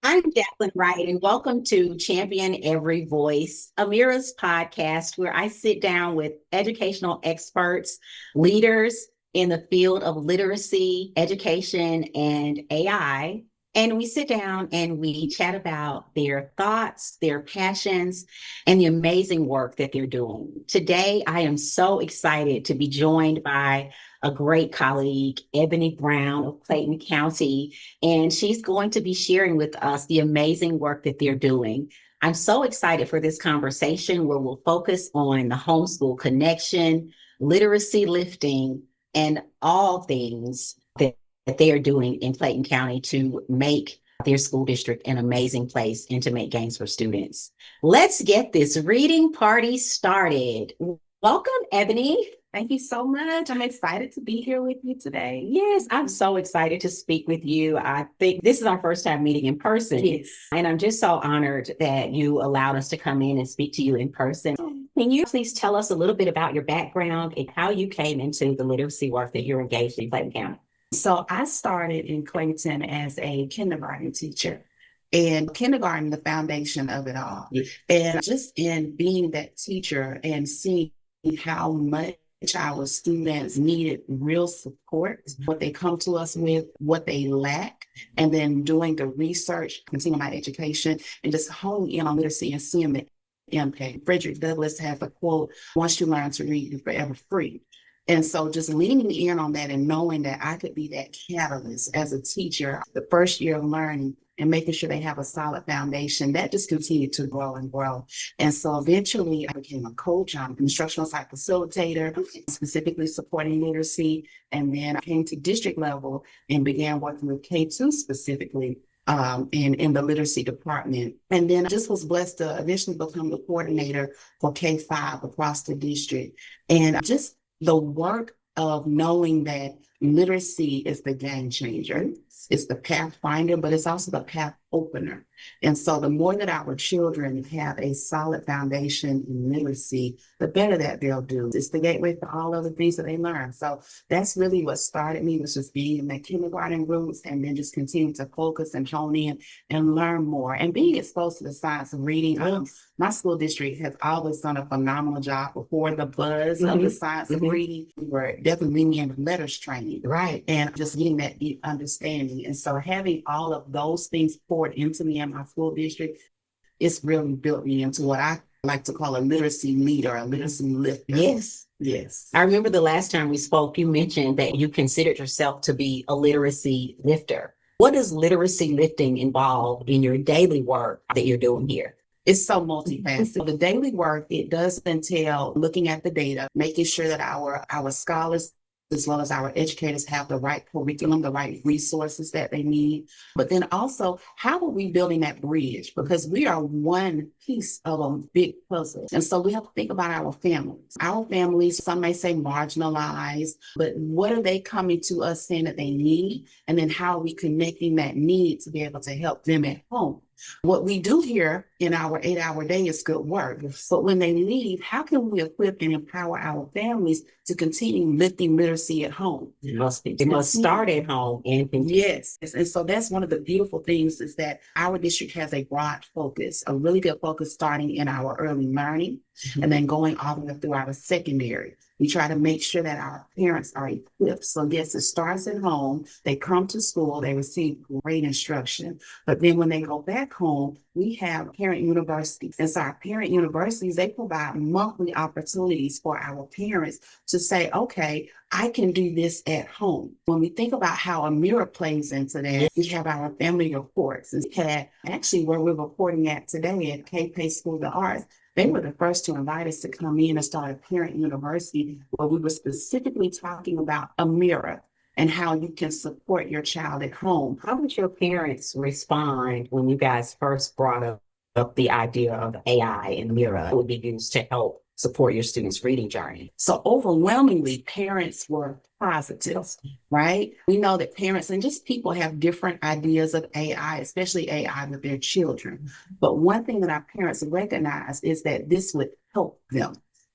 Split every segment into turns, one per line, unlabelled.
I'm Jaclyn Wright, and welcome to Champion Every Voice, Amira's podcast, where I sit down with educational experts, leaders in the field of literacy, education, and AI. And we sit down and we chat about their thoughts, their passions, and the amazing work that they're doing. Today, I am so excited to be joined by a great colleague, Ebony Brown of Clayton County, and she's going to be sharing with us the amazing work that they're doing. I'm so excited for this conversation where we'll focus on the homeschool connection, literacy lifting, and all things that they are doing in Clayton County to make their school district an amazing place and to make gains for students. Let's get this reading party started. Welcome, Ebony.
Thank you so much. I'm excited to be here with you today.
Yes, I'm so excited to speak with you. I think this is our first time meeting in person.
Yes.
And I'm just so honored that you allowed us to come in and speak to you in person. Can you please tell us a little bit about your background and how you came into the literacy work that you're engaged in Clayton County?
So I started in Clayton as a kindergarten teacher. And kindergarten, the foundation of it all.
Yes.
And just in being that teacher and seeing how much our students needed real support, what they come to us with, what they lack, and then doing the research, continuing my education, and just honing in on literacy and seeing the impact. Frederick Douglass has a quote, "Once you learn to read, you're forever free." And so just leaning in on that and knowing that I could be that catalyst as a teacher, the first year of learning and making sure they have a solid foundation, that just continued to grow and grow. And so eventually I became a coach. I'm an instructional site facilitator, specifically supporting literacy. And then I came to district level and began working with K2 specifically in the literacy department. And then I just was blessed to eventually become the coordinator for K5 across the district. And just the work of knowing that literacy is the game changer. It's the pathfinder, but it's also the path opener. And so the more that our children have a solid foundation in literacy, the better that they'll do. It's the gateway for all other things that they learn. So that's really what started me, was just being in the kindergarten groups and then just continuing to focus and hone in and learn more and being exposed to the science of reading. My school district has always done a phenomenal job before the buzz of the science of reading. We were definitely leaning into letters training, right? And just getting that deep understanding. And so having all of those things poured into me in my school district, it's really built me into what I like to call a literacy leader, a literacy lifter.
Yes.
Yes.
I remember the last time we spoke, you mentioned that you considered yourself to be a literacy lifter. What does literacy lifting involve in your daily work that you're doing here?
It's so multifaceted. The daily work, it does entail looking at the data, making sure that our scholars as well as our educators have the right curriculum, the right resources that they need. But then also, how are we building that bridge? Because we are one piece of a big puzzle. And so we have to think about our families. Our families, some may say marginalized, but what are they coming to us saying that they need? And then how are we connecting that need to be able to help them at home? What we do here in our 8-hour day is good work. But when they leave, how can we equip and empower our families to continue lifting literacy at home?
It must start at home and continue.
Yes. And so that's one of the beautiful things, is that our district has a broad focus, a really good focus starting in our early learning and then going all the way through our secondary. We try to make sure that our parents are equipped. So yes, it starts at home. They come to school, they receive great instruction. But then when they go back home, we have parent universities. And so our parent universities, they provide monthly opportunities for our parents to say, okay, I can do this at home. When we think about how Amira plays into that, we have our family reports. And actually where we're reporting at today at K-Pay School of the Arts, they were the first to invite us to come in and start a parent university where we were specifically talking about Amira and how you can support your child at home.
How did your parents respond when you guys first brought up the idea of AI and Mira would be used to help support your students' reading journey?
So overwhelmingly, parents were positive, right? We know that parents and just people have different ideas of AI, especially AI with their children. But one thing that our parents recognize is that this would help them.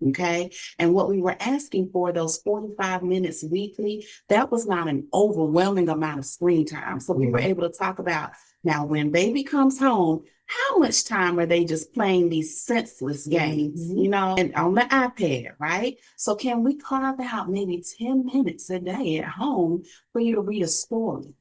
Okay. And what we were asking for, those 45 minutes weekly, that was not an overwhelming amount of screen time. So we were able to talk about Now, when baby comes home, how much time are they just playing these senseless games, and on the iPad, right? So can we carve out maybe 10 minutes a day at home for you to read a story?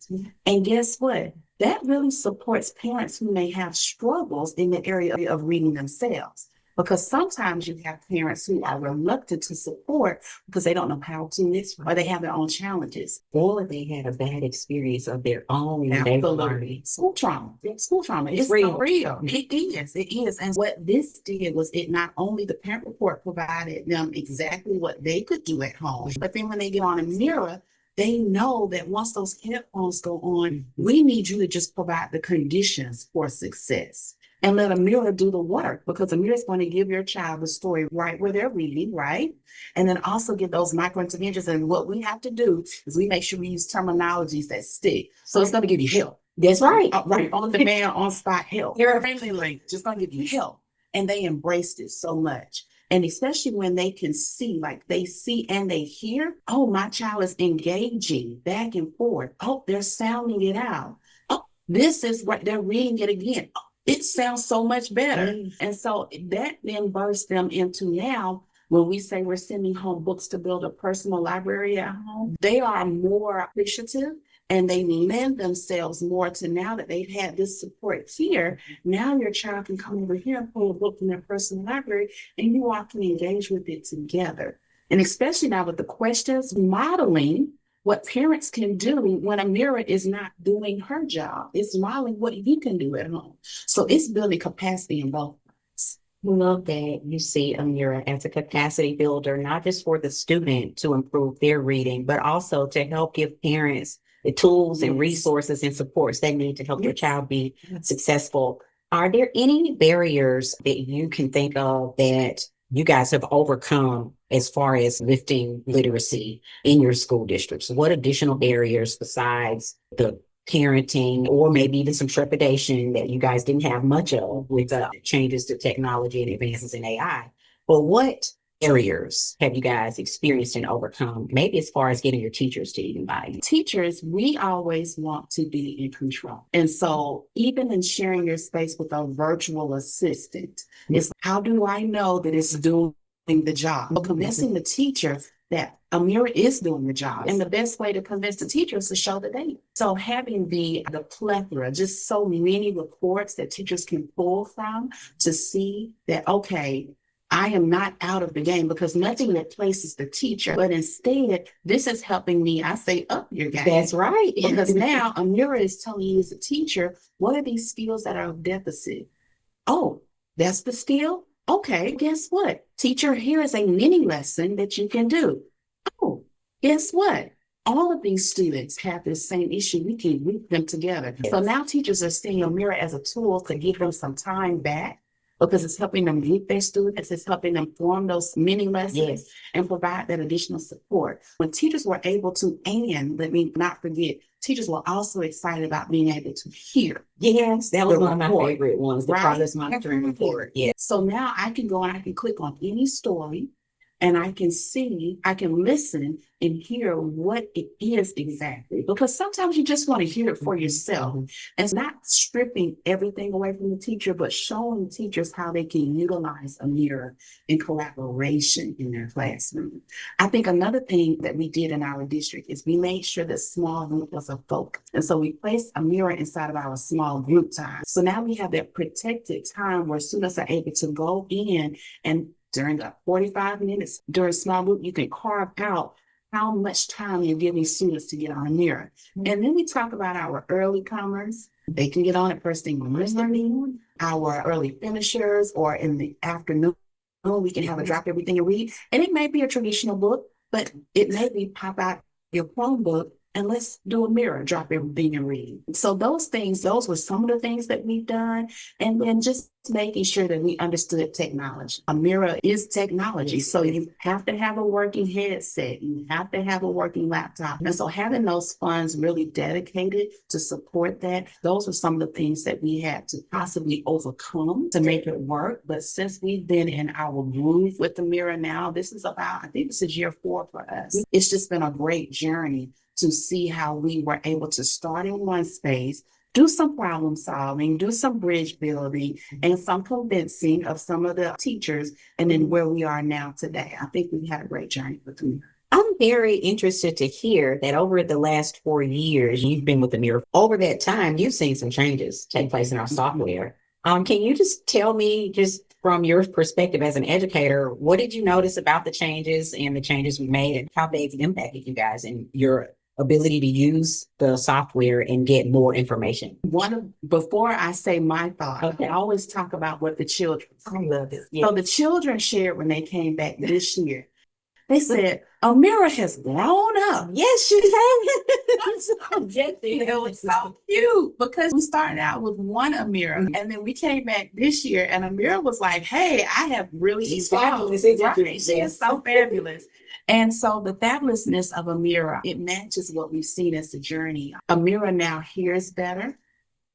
And guess what? That really supports parents who may have struggles in the area of reading themselves. Because sometimes you have parents who are reluctant to support because they don't know how to, or they have their own challenges.
Or they had a bad experience of their own.
Absolutely. School trauma. School trauma. It's
real.
real. It is. It is. And what this did was it not only the parent report provided them exactly what they could do at home, but then when they get on Amira, they know that once those headphones go on, we need you to just provide the conditions for success. And let Amira do the work, because Amira is going to give your child the story right where they're reading, right? And then also give those micro interventions. And what we have to do is we make sure we use terminologies that stick. So it's going to give you help.
That's right.
Right. On demand, on spot help. They're friendly, just going to give you help. And they embraced it so much. And especially when they can see, like they see and they hear, oh, my child is engaging back and forth. Oh, they're sounding it out. Oh, this is what they're reading it again. Oh, it sounds so much better. And so that then bursts them into now, when we say we're sending home books to build a personal library at home, they are more appreciative and they lend themselves more to, now that they've had this support here, now your child can come over here and pull a book from their personal library and you all can engage with it together. And especially now with the questions, modeling what parents can do when Amira is not doing her job. It's modeling what you can do at home. So it's building capacity in both.
Love that you see Amira as a capacity builder, not just for the student to improve their reading, but also to help give parents the tools and resources and supports they need to help their child be successful. Are there any barriers that you can think of that you guys have overcome as far as lifting literacy in your school districts? What additional barriers besides the parenting, or maybe even some trepidation that you guys didn't have much of with changes to technology and advances in AI? But what barriers have you guys experienced and overcome, maybe as far as getting your teachers to even buy in?
Teachers, we always want to be in control. And so even in sharing your space with a virtual assistant, it's how do I know that it's doing the job? But convincing the teacher that Amira is doing the job. And the best way to convince the teacher is to show the data. So having the plethora, just so many reports that teachers can pull from to see that, okay, I am not out of the game, because nothing replaces the teacher, but instead, this is helping me, I say, up your game.
That's right.
Because now Amira is telling you as a teacher, what are these skills that are of deficit? Oh, that's the skill? Okay, guess what? Teacher, here is a mini lesson that you can do. Oh, guess what? All of these students have this same issue. We can group them together. Yes. So now teachers are seeing Amira as a tool to give them some time back, because it's helping them group their students, it's helping them form those mini lessons and provide that additional support. When teachers were able to, and let me not forget, teachers were also excited about being able to hear.
Yes, that was one of my favorite ones, the progress monitoring report.
Yeah. So now I can go and I can click on any story and I can see, I can listen and hear what it is exactly. Because sometimes you just want to hear it for yourself. And it's not stripping everything away from the teacher, but showing teachers how they can utilize Amira in collaboration in their classroom. I think another thing that we did in our district is we made sure that small group was a focus. And so we placed Amira inside of our small group time. So now we have that protected time where students are able to go in, and during the 45 minutes during small group, you can carve out how much time you're giving students to get on Amira. And then we talk about our early comers. They can get on it first thing in the morning, our early finishers, or in the afternoon. We can have a drop everything you read. And it may be a traditional book, but it may be pop out your Chromebook and let's do Amira, drop everything and read. So those things, those were some of the things that we've done. And then just making sure that we understood technology. Amira is technology. So you have to have a working headset. You have to have a working laptop. And so having those funds really dedicated to support that, those were some of the things that we had to possibly overcome to make it work. But since we've been in our groove with Amira now, this is about, I think this is year 4 for us. It's just been a great journey to see how we were able to start in one space, do some problem solving, do some bridge building, and some convincing of some of the teachers, and then where we are now today. I think we had a great journey with them.
I'm very interested to hear that over the last 4 years, you've been with Amira. Over that time, you've seen some changes take place in our software. Can you just tell me, just from your perspective as an educator, what did you notice about the changes and the changes we made and how they've impacted you guys and your ability to use the software and get more information?
Before I say my thought,
Okay.
I always talk about what the children.
I love this.
So the children shared when they came back this year. They said, Amira has grown up.
Yes, she has.
It was so cute because we started out with one Amira, and then we came back this year, and Amira was like, "Hey, I have really evolved. She is so fabulous." And so the fabulousness of Amira, it matches what we've seen as the journey. Amira now hears better.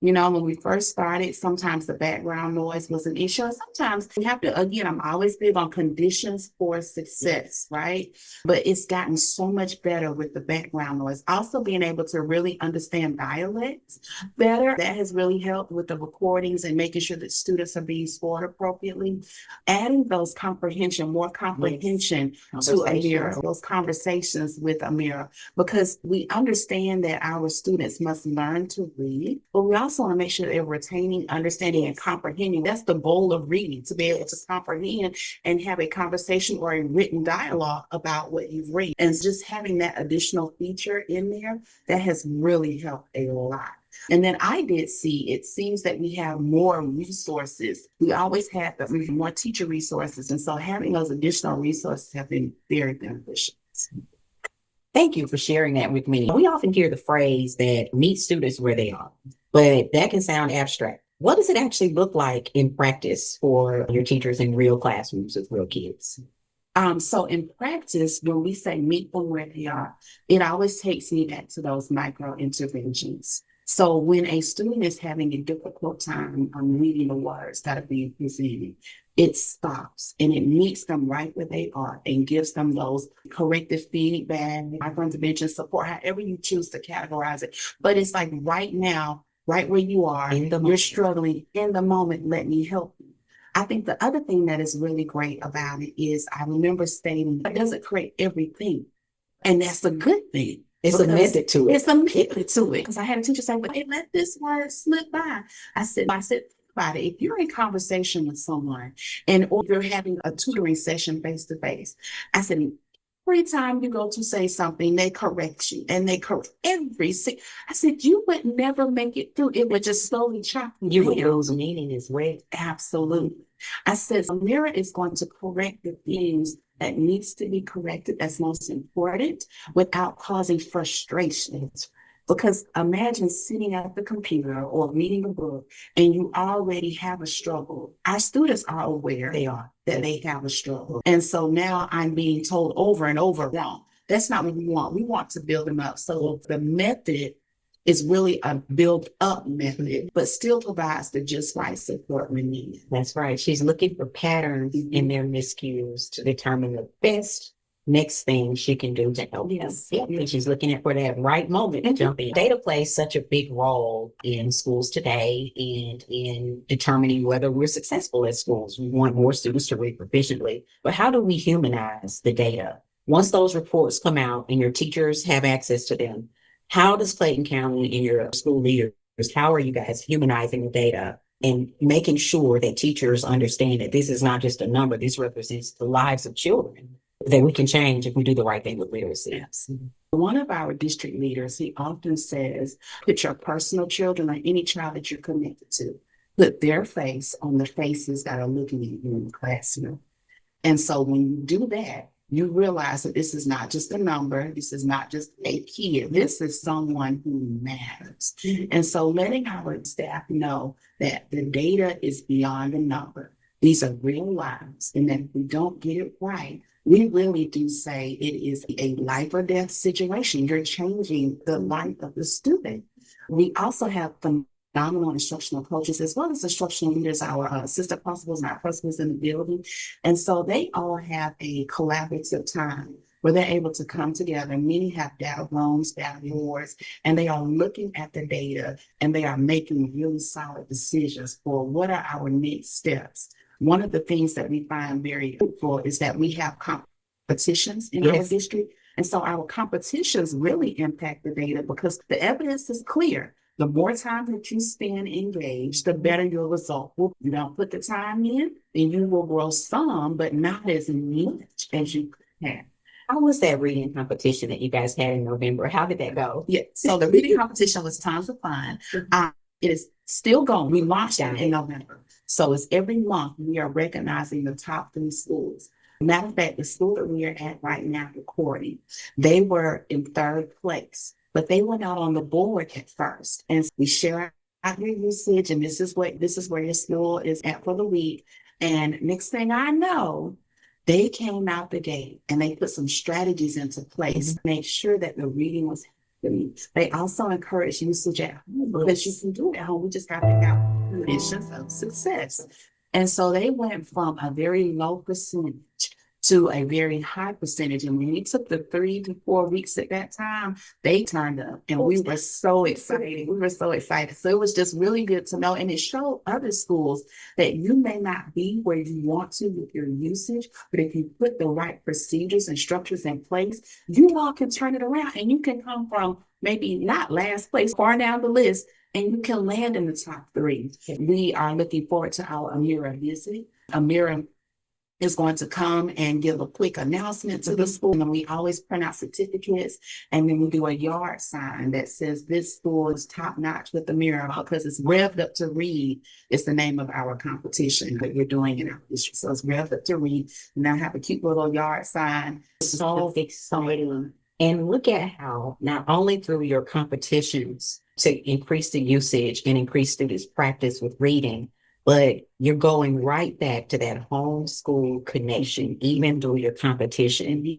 You know, when we first started, sometimes the background noise was an issue. And sometimes we have to, again, I'm always big on conditions for success, right? But it's gotten so much better with the background noise. Also being able to really understand dialects better. That has really helped with the recordings and making sure that students are being scored appropriately. Adding those more comprehension to Amira, those conversations with Amira, because we understand that our students must learn to read, but we also want to make sure they're retaining, understanding, and comprehending. That's the goal of reading, to be able to comprehend and have a conversation or a written dialogue about what you've read. And just having that additional feature in there, that has really helped a lot. And then I did see, it seems that we have more resources. We always had more teacher resources. And so having those additional resources have been very beneficial.
Thank you for sharing that with me. We often hear the phrase that meet students where they are, but that can sound abstract. What does it actually look like in practice for your teachers in real classrooms with real kids?
So in practice, when we say meet them where they are, it always takes me back to those micro interventions. So when a student is having a difficult time reading the words that are being presented, it stops and it meets them right where they are and gives them those corrective feedback, micro intervention support, however you choose to categorize it. But it's like right now, right where you are, you're struggling in the moment, let me help you. I think the other thing that is really great about it is I remember stating it doesn't create everything. And that's a good thing.
It's a method to it.
It's a method to it. Because I had a teacher say, well, hey, let this word slip by. I said, about it. If you're in conversation with someone or you're having a tutoring session face to face, I said, every time you go to say something, they correct you and they correct I said, you would never make it through. It would just slowly chop
you would lose meaning as well.
Absolutely. I said, Amira is going to correct the things that needs to be corrected, that's most important, without causing frustration. Because imagine sitting at the computer or reading a book and you already have a struggle. Our students are aware that they have a struggle. And so now I'm being told over and over, wrong. That's not what we want. We want to build them up. So the method is really a build up method, but still provides the just right support we need.
That's right. She's looking for patterns in their miscues to determine the best next thing she can do to help.
Yes.
And she's looking at for that right moment to jump in. Data plays such a big role in schools today and in determining whether we're successful at schools. We want more students to read proficiently, but how do we humanize the data? Once those reports come out and your teachers have access to them, how does Clayton County and your school leaders, how are you guys humanizing the data and making sure that teachers understand that this is not just a number, this represents the lives of children that we can change if we do the right thing with literacy?
Yes. One of our district leaders, he often says, put your personal children or any child that you're connected to, put their face on the faces that are looking at you in the classroom. And so when you do that, you realize that this is not just a number. This is not just a kid. This is someone who matters. And so letting our staff know that the data is beyond a number. These are real lives. And that if we don't get it right, we really do say it is a life or death situation. You're changing the life of the student. We also have phenomenal instructional coaches as well as instructional leaders, our assistant principals and our principals in the building. And so they all have a collaborative time where they're able to come together. Many have data rooms, data boards, and they are looking at the data and they are making really solid decisions for what are our next steps. One of the things that we find very helpful is that we have competitions in our district. And so our competitions really impact the data because the evidence is clear. The more time that you spend engaged, the better your result will. You don't put the time in, then you will grow some, but not as much as you could have.
How was that reading competition that you guys had in November? How did that go?
Yeah, so the reading competition was tons of fun. It is still going. We launched it in November. So it's every month we are recognizing the top 3 schools. Matter of fact, the school that we are at right now recording, they were in 3rd place, but they were not on the board at first. And we share out your usage, and this is where your school is at for the week. And next thing I know, they came out the gate and they put some strategies into place to make sure that the reading was happening. They also encourage usage at home because you can do it at home. We just have to have conditions of success. And so they went from a very low percentage to a very high percentage. And when we took the 3 to 4 weeks at that time, they turned up and we were so excited. So it was just really good to know. And it showed other schools that you may not be where you want to with your usage, but if you put the right procedures and structures in place, you all can turn it around and you can come from maybe not last place, far down the list, and you can land in the top 3. We are looking forward to our Amira visit. Amira is going to come and give a quick announcement to the school. And we always print out certificates. And then we do a yard sign that says this school is top notch with Amira because it's revved up to read. It's the name of our competition that we're doing in our district. So it's revved up to read. And I have a cute little yard sign.
So exciting. And look at how not only through your competitions to increase the usage and increase students' practice with reading, but you're going right back to that homeschool connection, even through your competition.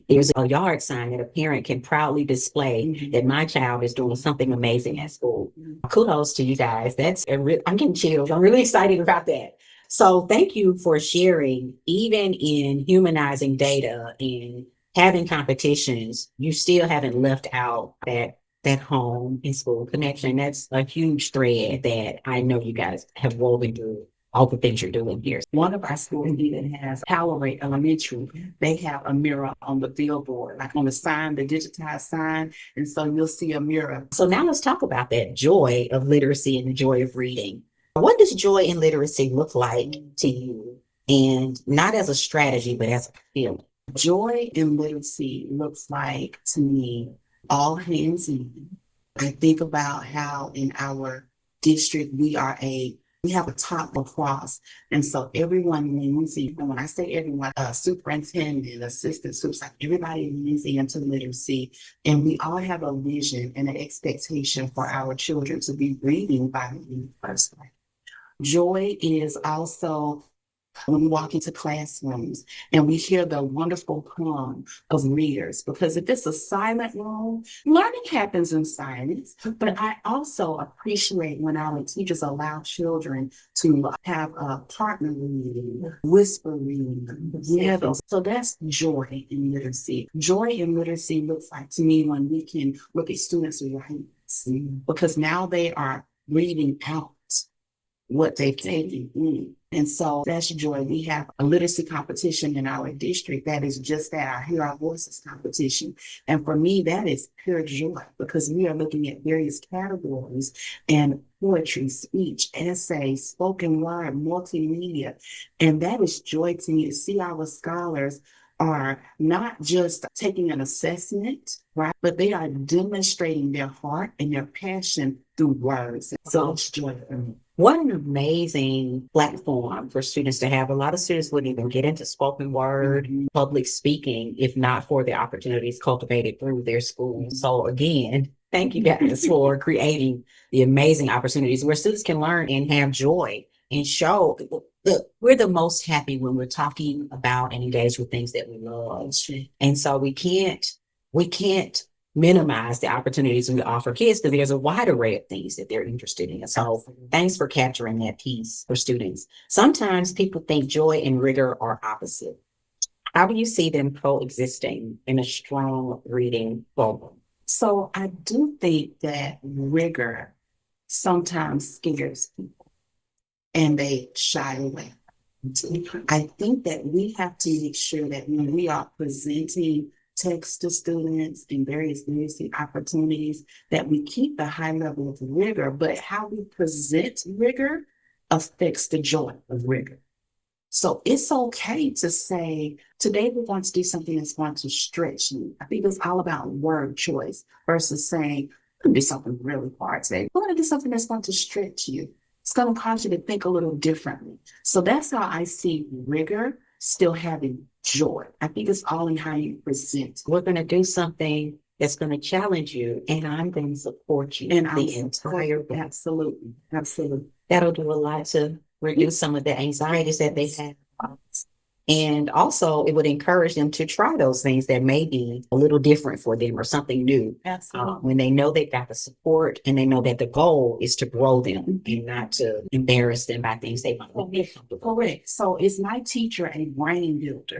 There's a yard sign that a parent can proudly display that my child is doing something amazing at school. Kudos to you guys. I'm getting chills. I'm really excited about that. So thank you for sharing. Even in humanizing data and having competitions, you still haven't left out that home and school connection. That's a huge thread that I know you guys have woven through all the things you're doing here.
One of our schools even has Powerade Elementary. They have Amira on the billboard, like on the sign, the digitized sign. And so you'll see Amira.
So now let's talk about that joy of literacy and the joy of reading. What does joy in literacy look like to you? And not as a strategy, but as a feeling.
Joy in literacy looks like, to me, all hands in. I think about how in our district we have a top across, and so everyone leans in. And when I say everyone, superintendent, assistant supervisor, everybody leans into literacy, and we all have a vision and an expectation for our children to be reading by the first grade. Joy is also when we walk into classrooms and we hear the wonderful hum of readers, because if it's a silent room, learning happens in silence. But I also appreciate when our teachers allow children to have a partner reading, whisper reading. So that's joy in literacy. Joy in literacy looks like to me when we can look at students' writes, because now they are reading out what they've taken in. And so that's joy. We have a literacy competition in our district that is just that, our Hear Our Voices competition. And for me, that is pure joy because we are looking at various categories and poetry, speech, essay, spoken word, multimedia. And that is joy to me to see our scholars are not just taking an assessment, right? But they are demonstrating their heart and their passion through words. So it's joy for me.
What an amazing platform for students to have. A lot of students wouldn't even get into spoken word, public speaking, if not for the opportunities cultivated through their school. So again, thank you guys for creating the amazing opportunities where students can learn and have joy and show. Look, we're the most happy when we're talking about and engaged with things that we love. And so we can't minimize the opportunities we offer kids because there's a wide array of things that they're interested in. So thanks for capturing that piece for students. Sometimes people think joy and rigor are opposite. How do you see them coexisting in a strong reading program?
So I do think that rigor sometimes scares people and they shy away. I think that we have to make sure that when we are presenting text to students in various literacy opportunities, that we keep the high level of rigor, but how we present rigor affects the joy of rigor. So it's okay to say, today we want to do something that's going to stretch you. I think it's all about word choice versus saying, I'm going to do something really hard today. We're going to do something that's going to stretch you. It's going to cause you to think a little differently. So that's how I see rigor still having joy. I think it's all in how you present.
We're going to do something that's going to challenge you, and I'm going to support you
And
the entire way.
Absolutely. Absolutely.
That'll do a lot to reduce some of the anxieties that they have. And also, it would encourage them to try those things that may be a little different for them or something new.
Absolutely.
When they know they've got the support and they know that the goal is to grow them and not to embarrass them by things they might not be comfortable with.
Correct. So is my teacher a brain builder?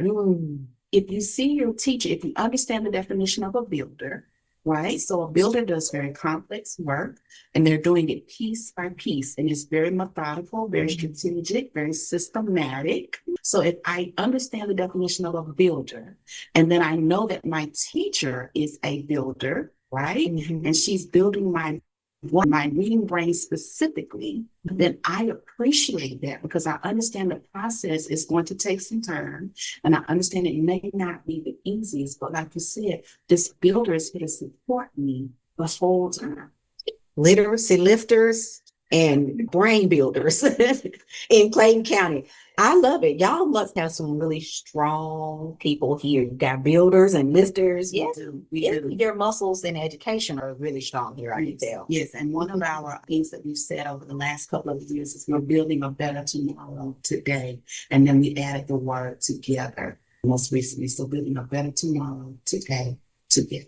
If you see your teacher, if you understand the definition of a builder, right? So a builder does very complex work and they're doing it piece by piece. And it's very methodical, very strategic, very systematic. So if I understand the definition of a builder, and then I know that my teacher is a builder, right? And she's building my reading brain specifically, then I appreciate that because I understand the process is going to take some time. And I understand it may not be the easiest, but like you said, this builder is here to support me the whole time.
Literacy lifters and brain builders in Clayton County. I love it. Y'all must have some really strong people here. You got builders and lifters. Yes,
We do.
Your muscles in education are really strong here, I can tell.
Yes, and one of our things that we've said over the last couple of years is we're building a better tomorrow today. And then we added the word together most recently. So building a better tomorrow today together.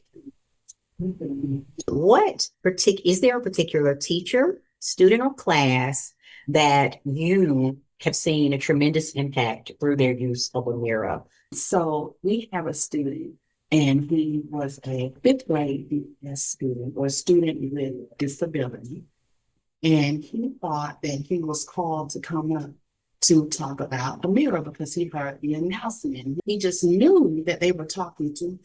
Is there a particular teacher, student, or class that you have seen a tremendous impact through their use of Amira?
So we have a student, and he was a fifth grade BS student or student with disability. And he thought that he was called to come up to talk about Amira because he heard the announcement. He just knew that they were talking to him.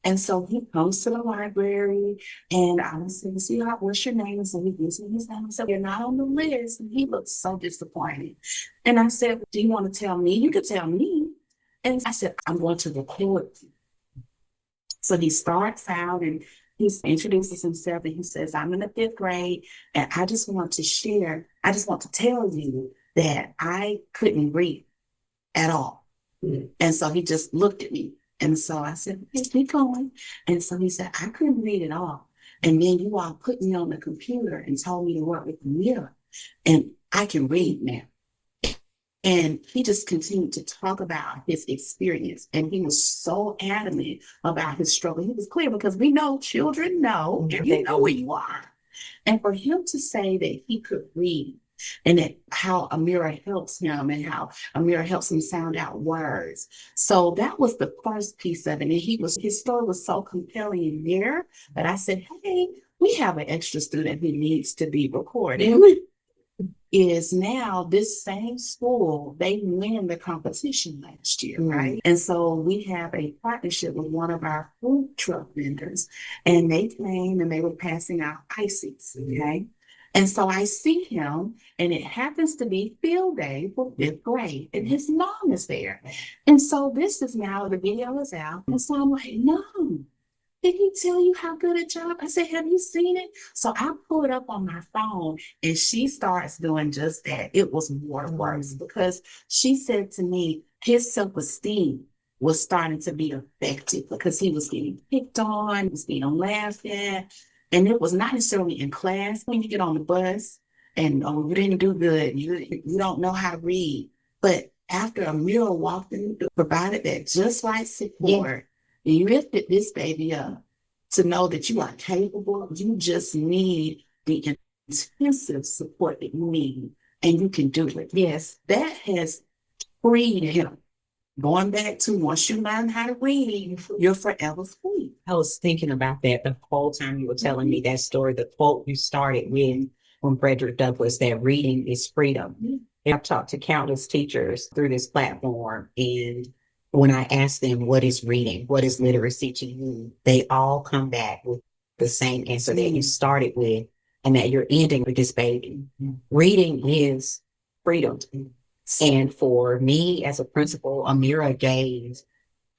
And so he comes to the library and I said, sweetheart, what's your name? So he gives me his name. I said, you're not on the list. And he looked so disappointed. And I said, do you want to tell me? You could tell me. And I said, I'm going to record you. So he starts out and he introduces himself and he says, I'm in the fifth grade and I just want to tell you that I couldn't read at all. And so he just looked at me. And so I said, okay, keep going. And so he said, I couldn't read at all. And then you all put me on the computer and told me to work with Amira. And I can read now. And he just continued to talk about his experience. And he was so adamant about his struggle. He was clear because we know children know, you know where you are. And for him to say that he could read and that how Amira helps him and how Amira helps him sound out words. So that was the first piece of it. And his story was so compelling in there that I said, hey, we have an extra student who needs to be recorded. Is now this same school, they win the competition last year, right? And so we have a partnership with one of our food truck vendors, and they came and they were passing out ices, okay? And so I see him, and it happens to be field day for fifth grade, and his mom is there. And so this is now, the video is out, and so I'm like, no. Did he tell you how good a job? I said, have you seen it? So I pull it up on my phone and she starts doing just that. It was more worse because she said to me, his self-esteem was starting to be affected because he was getting picked on, he was being laughed at. And it was not necessarily in class. When you get on the bus and you didn't do good, you don't know how to read. But after Amira walked in, provided that just right support, you lifted this baby up to know that you are capable. You just need the intensive support that you need, and you can do it.
Yes.
That has freed him. going back to once you learn how to read, you're forever free.
I was thinking about that the whole time you were telling me that story, the quote you started with from Frederick Douglass, that reading is freedom. And I've talked to countless teachers through this platform. And when I ask them, what is reading? What is literacy to you? They all come back with the same answer that you started with and that you're ending with this baby. Reading is freedom. And for me as a principal, Amira gave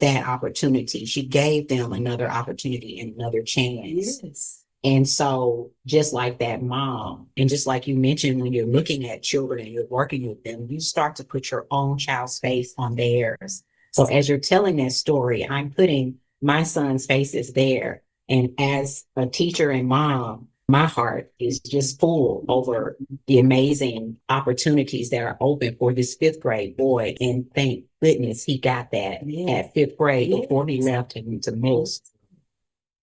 that opportunity. She gave them another opportunity and another chance.
Yes.
And so just like that mom, and just like you mentioned, when you're looking at children and you're working with them, you start to put your own child's face on theirs. So as you're telling that story, I'm putting my son's faces there. And as a teacher and mom, my heart is just full over the amazing opportunities that are open for this fifth grade boy. And thank goodness he got that at fifth grade before he left him to most.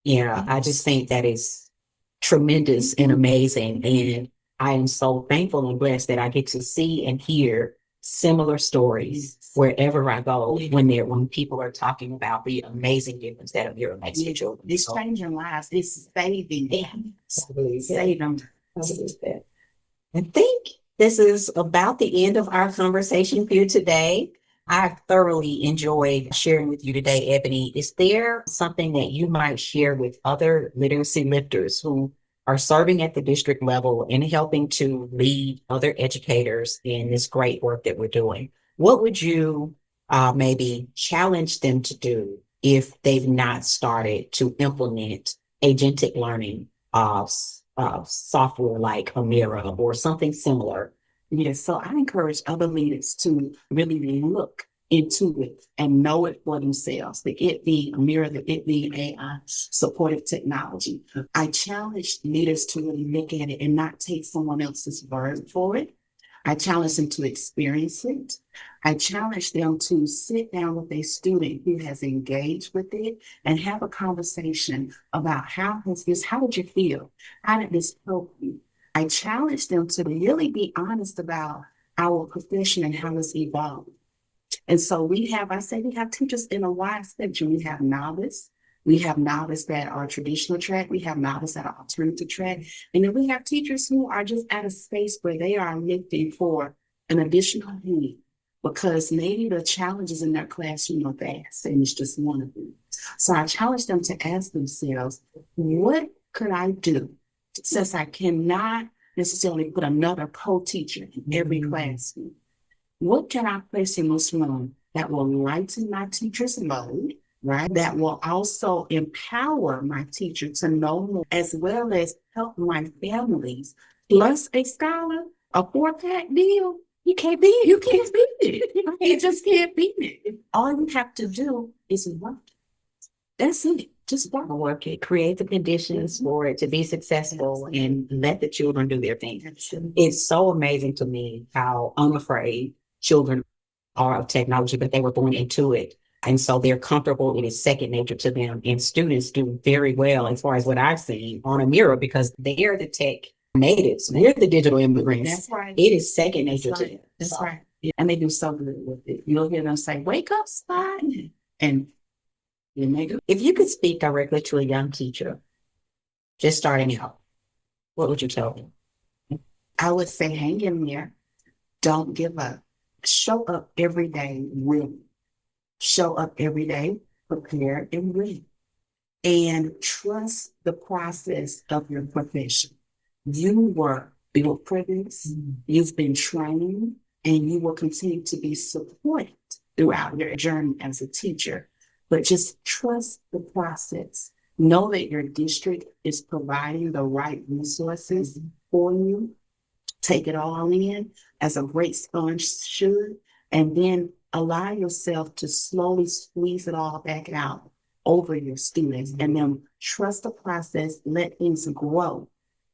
Yeah, I just think that is tremendous and amazing. And I am so thankful and blessed that I get to see and hear similar stories wherever I go when people are talking about the amazing difference that Amira makes for children.
It's changing lives. It's saving them.
Save them. I think this is about the end of our conversation here today. I've thoroughly enjoyed sharing with you today, Ebony. Is there something that you might share with other literacy lifters who are serving at the district level and helping to lead other educators in this great work that we're doing? What would you maybe challenge them to do if they've not started to implement agentic learning of software like Amira or something similar?
Yes, so I encourage other leaders to really look into it and know it for themselves. The it being Amira, the it being AI, supportive technology. I challenge leaders to really look at it and not take someone else's word for it. I challenge them to experience it. I challenge them to sit down with a student who has engaged with it and have a conversation about how did you feel? How did this help you? I challenge them to really be honest about our profession and how it's evolved. And so we have teachers in a wide spectrum. We have novice that are traditional track, we have novice that are alternative track, and then we have teachers who are just at a space where they are looking for an additional need because maybe the challenges in their classroom are vast and it's just one of them. So I challenge them to ask themselves, what could I do since I cannot necessarily put another co-teacher in every classroom? What can I place in this room that will lighten my teacher's load, right? That will also empower my teacher to know more, as well as help my families. Plus a scholar, a 4-pack deal, you can't beat it. You can't beat it. You just can't beat it. All you have to do is work. That's it. Just
work it, create the conditions for it to be successful and let the children do their thing. It's so amazing to me how unafraid children are of technology, but they were born into it. And so they're comfortable. It is second nature to them. And students do very well as far as what I've seen on Amira because they are the tech natives. We're the digital immigrants.
That's right.
It is second nature to them.
That's right. Yeah. And they do so good with it. You'll hear them say, wake up, Spot. And
if you could speak directly to a young teacher just starting out, what would you tell them?
I would say, hang in there. Don't give up. Show up every day, really. Show up every day, prepared and ready. And trust the process of your profession. You were built for this. You've been trained, and you will continue to be supported throughout your journey as a teacher. But just trust the process. Know that your district is providing the right resources for you. Take it all in as a great sponge should, and then allow yourself to slowly squeeze it all back out over your students, and then trust the process, let things grow,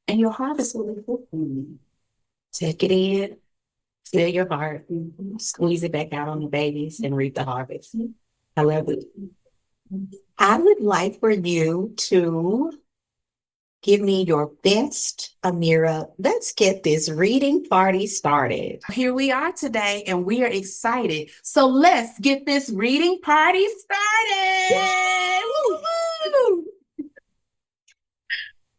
and your harvest will be fruitful.
Take it in, fill your heart, squeeze it back out on the babies, and reap the harvest. I love it. I would like for you to Give me your best, Amira. Let's get this reading party started.
Here we are today, and we are excited. So let's get this reading party started. Woo-hoo!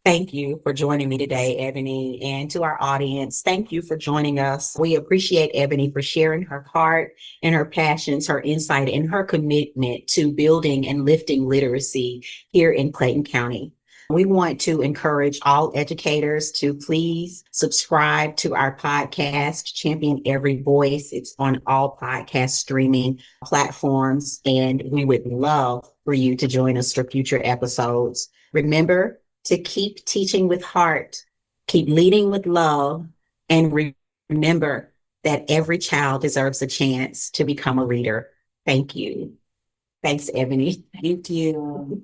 Thank you for joining me today, Ebony, and to our audience, thank you for joining us. We appreciate Ebony for sharing her heart and her passions, her insight, and her commitment to building and lifting literacy here in Clayton County. We want to encourage all educators to please subscribe to our podcast, Champion Every Voice. It's on all podcast streaming platforms, and we would love for you to join us for future episodes. Remember to keep teaching with heart, keep leading with love, and remember that every child deserves a chance to become a reader. Thank you. Thanks, Ebony.
Thank you.